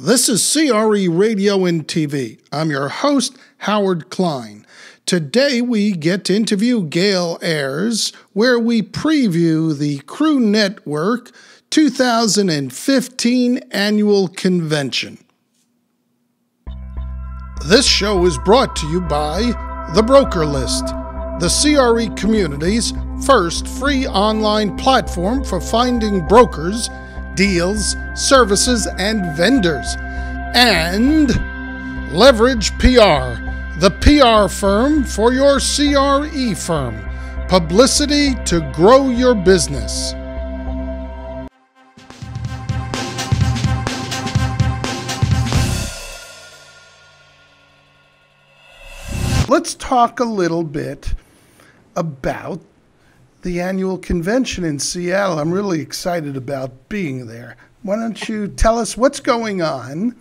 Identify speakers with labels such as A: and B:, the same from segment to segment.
A: This is CRE Radio and TV. I'm your host, Howard Klein. Today we get to interview Gail Ayres, where we preview the Crew Network 2015 Annual Convention. This show is brought to you by The Broker List, the CRE community's first free online platform for finding brokers, deals, services, and vendors. And Leverage PR, the PR firm for your CRE firm. Publicity to grow your business. Let's talk a little bit about the annual convention in Seattle. I'm really excited about being there. Why don't you tell us what's going on?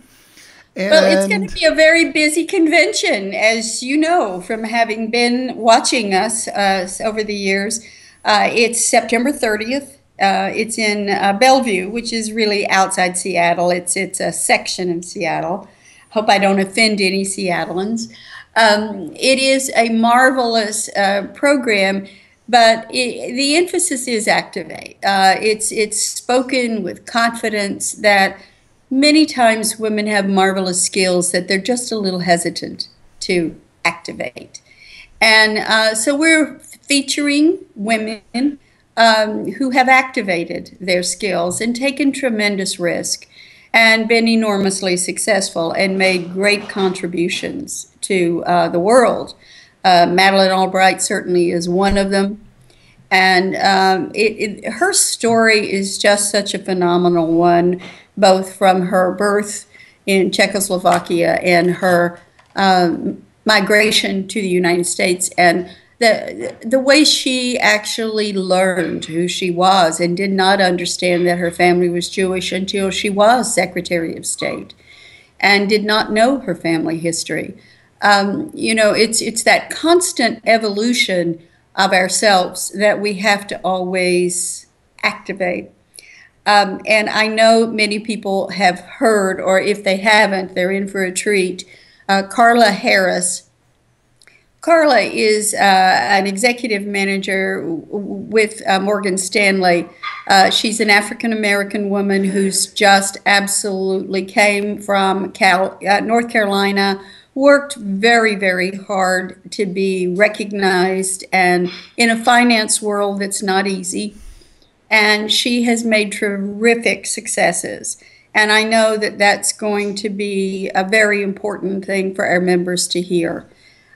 B: Well, it's going to be a very busy convention, as you know, from having been watching us over the years. It's September 30th. It's in Bellevue, which is really outside Seattle. It's a section of Seattle. Hope I don't offend any Seattleans. It is a marvelous program, but the emphasis is activate. It's spoken with confidence that many times women have marvelous skills that they're just a little hesitant to activate. And so we're featuring women who have activated their skills and taken tremendous risk and been enormously successful and made great contributions to the world. Madeleine Albright certainly is one of them. And her story is just such a phenomenal one, both from her birth in Czechoslovakia and her migration to the United States, and the way she actually learned who she was and did not understand that her family was Jewish until she was Secretary of State and did not know her family history. It's that constant evolution of ourselves that we have to always activate. And I know many people have heard, or if they haven't, they're in for a treat. Carla Harris. Carla is an executive manager with Morgan Stanley. She's an African-American woman who's just absolutely came from North Carolina, worked very, very hard to be recognized, and in a finance world that's not easy. And she has made terrific successes. And I know that that's going to be a very important thing for our members to hear.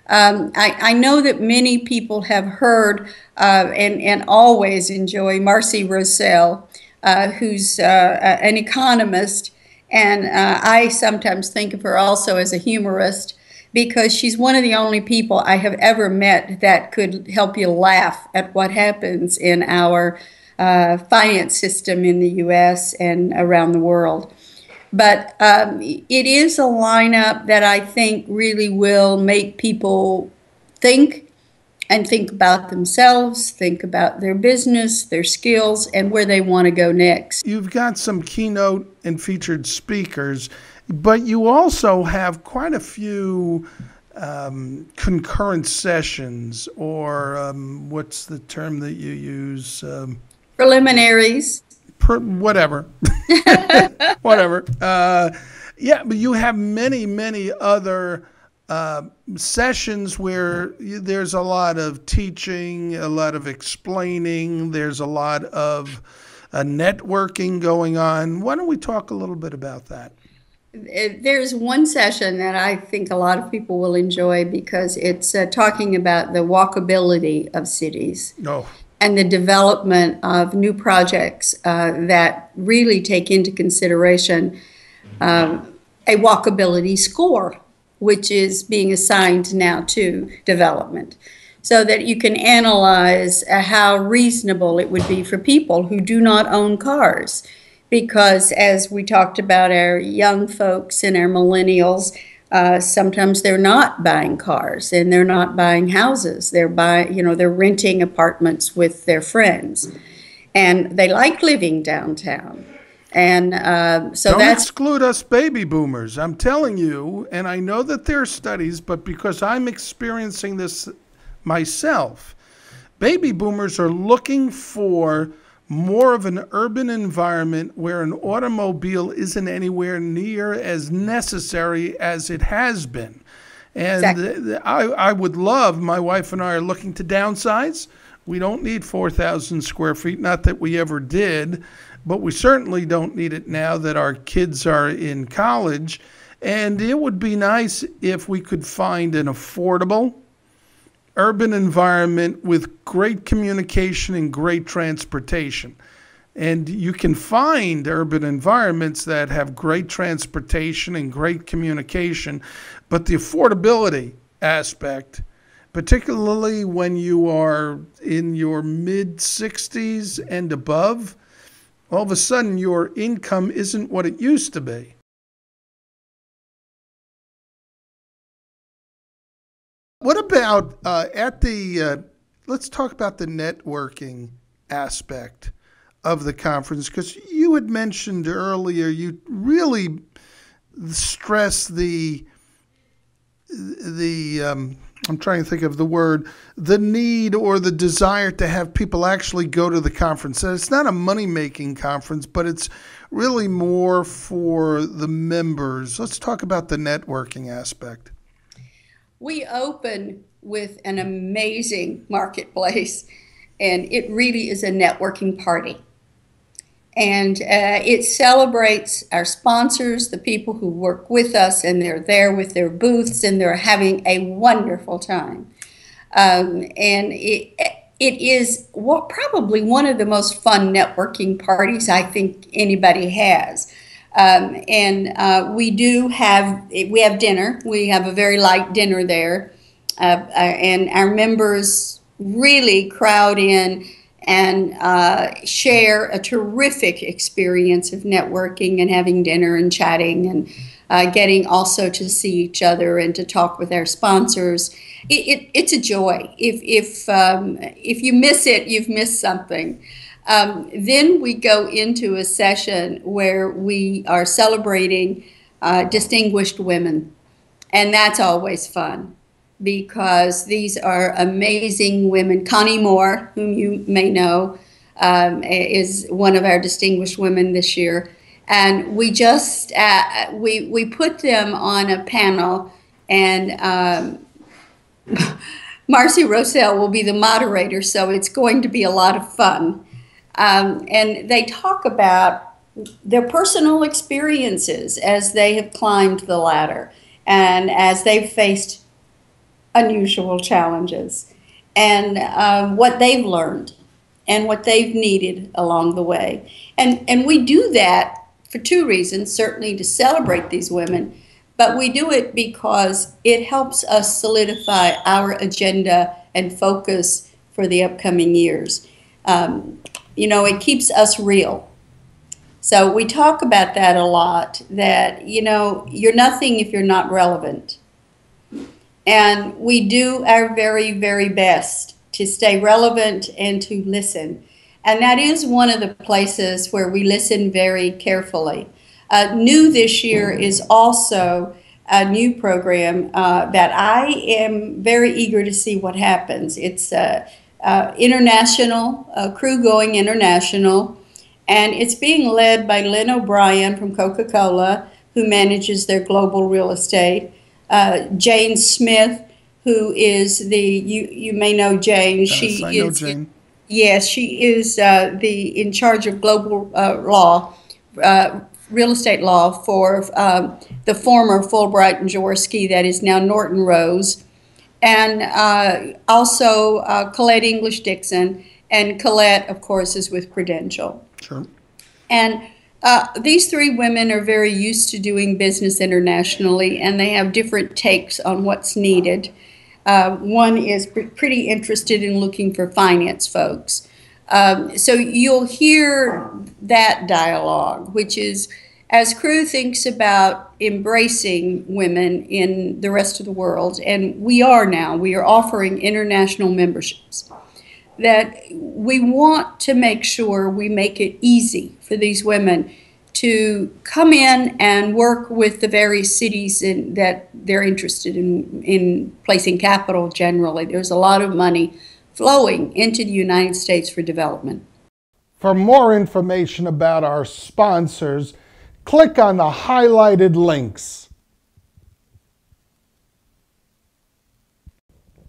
B: I know that many people have heard and always enjoy Marci Rossell, who's an economist. And I sometimes think of her also as a humorist, because she's one of the only people I have ever met that could help you laugh at what happens in our finance system in the U.S. and around the world. But it is a lineup that I think really will make people think and think about themselves, think about their business, their skills, and where they want to go next.
A: You've got some keynote and featured speakers, but you also have quite a few concurrent sessions, or what's the term that you use?
B: Preliminaries.
A: Whatever. Whatever. Yeah, but you have many other sessions where there's a lot of teaching, a lot of explaining, there's a lot of networking going on. Why don't we talk a little bit about that?
B: There's one session that I think a lot of people will enjoy, because it's talking about the walkability of cities.
A: Oh.
B: And the development of new projects that really take into consideration a walkability score, which is being assigned now to development, so that you can analyze how reasonable it would be for people who do not own cars. Because as we talked about, our young folks and our millennials, sometimes they're not buying cars and they're not buying houses. They're they're renting apartments with their friends, and they like living downtown. And so
A: Don't
B: that's
A: exclude us baby boomers. I'm telling you, and I know that there are studies, but because I'm experiencing this myself, baby boomers are looking for more of an urban environment where an automobile isn't anywhere near as necessary as it has been. And
B: exactly.
A: I would love, my wife and I are looking to downsize. We don't need 4,000 square feet, not that we ever did, but we certainly don't need it now that our kids are in college. And it would be nice if we could find an affordable urban environment with great communication and great transportation. And you can find urban environments that have great transportation and great communication, but the affordability aspect, particularly when you are in your mid-60s and above, all of a sudden your income isn't what it used to be. What about let's talk about the networking aspect of the conference, because you had mentioned earlier, you really stress I'm trying to think of the word, the need or the desire to have people actually go to the conference. And it's not a money-making conference, but it's really more for the members. Let's talk about the networking aspect.
B: We open with an amazing marketplace, and it really is a networking party. And it celebrates our sponsors, the people who work with us, and they're there with their booths, and they're having a wonderful time. And it is probably one of the most fun networking parties I think anybody has. We have dinner. We have a very light dinner there, and our members really crowd in and share a terrific experience of networking and having dinner and chatting and getting also to see each other and to talk with our sponsors. It's a joy. If you miss it, you've missed something. Then we go into a session where we are celebrating distinguished women, and that's always fun, because these are amazing women. Connie Moore, whom you may know, is one of our distinguished women this year. And we just, we put them on a panel, and Marci Rossell will be the moderator, so it's going to be a lot of fun. And they talk about their personal experiences as they have climbed the ladder and as they've faced unusual challenges, and what they've learned and what they've needed along the way. And we do that for two reasons: certainly to celebrate these women, but we do it because it helps us solidify our agenda and focus for the upcoming years. It keeps us real. So we talk about that a lot, that, you're nothing if you're not relevant. And we do our very, very best to stay relevant and to listen. And that is one of the places where we listen very carefully. New this year is also a new program that I am very eager to see what happens. It's international, crew going international, and it's being led by Lynn O'Brien from Coca-Cola, who manages their global real estate. Jane Smith, who is you may know Jane.
A: Yes, I know Jane.
B: Yes, she is in charge of global law, real estate law for the former Fulbright and Jaworski, that is now Norton Rose, and also Colette English Dixon, and Colette, of course, is with Prudential.
A: Sure.
B: And these three women are very used to doing business internationally, and they have different takes on what's needed. One is pretty interested in looking for finance folks. So you'll hear that dialogue, which is, as Crew thinks about embracing women in the rest of the world, and we are offering international memberships, that we want to make sure we make it easy for these women to come in and work with the various cities that they're interested in placing capital generally. There's a lot of money flowing into the United States for development.
A: For more information about our sponsors, click on the highlighted links.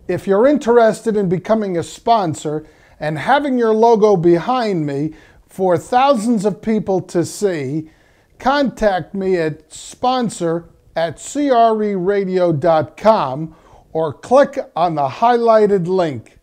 A: If you're interested in becoming a sponsor and having your logo behind me for thousands of people to see, contact me at sponsor@creradio.com or click on the highlighted link.